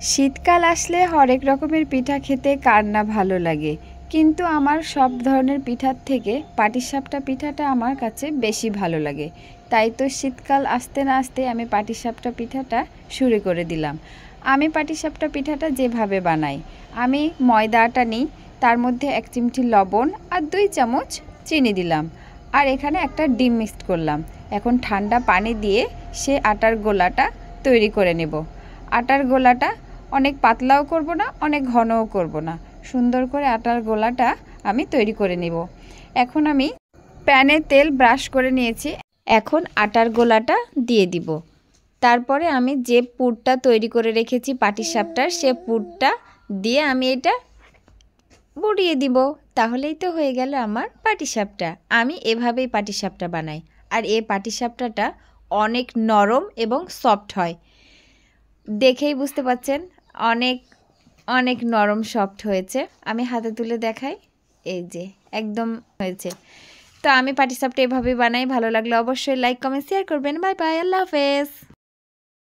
শীতকাল আসলে হরেক রকমের পিঠা খেতে কার না ভালো লাগে, কিন্তু আমার সব ধরনের পিঠার থেকে পাটিসাপটা পিঠাটা আমার কাছে বেশি ভালো লাগে। তাই তো শীতকাল আসতে না আসতে আমি পাটিসাপটা পিঠাটা শুরু করে দিলাম। আমি পাটিসাপটা পিঠাটা যেভাবে বানাই, আমি ময়দা আটা নিই, তার মধ্যে 1 চিমটি লবণ আর 2 চামচ চিনি দিলাম, আর এখানে একটা ডিম মিক্সড করলাম। এখন ঠান্ডা পানি দিয়ে সে আটার গোলাটা তৈরি করে নেব। আটার গোলাটা অনেক পাতলাও করব না, অনেক ঘনও করব না, সুন্দর করে আটার গোলাটা আমি তৈরি করে নেব। এখন আমি প্যানে তেল ব্রাশ করে নিয়েছি, এখন আটার গোলাটা দিয়ে দিব। তারপরে আমি যে পুরটা তৈরি করে রেখেছি পাটিসাপটার, সে পুরটা দিয়ে আমি এটা বুড়িয়ে দিব। তাহলেই তো হয়ে গেল আমার পাটিসাপটা। আমি এভাবেই পাটিসাপটা বানাই, আর এই পাটিসাপটাটা অনেক নরম এবং সফট হয়। দেখেই বুঝতে পাচ্ছেন অনেক অনেক নরম সফট হয়েছে। আমি হাতে তুলে দেখাই, এই যে একদম হয়েছে। তো আমি পাটিসাপটা এভাবেই বানাই। ভালো লাগলে অবশ্যই লাইক কমেন্ট শেয়ার করবেন। বাই বাই, আল্লাহ হাফেজ।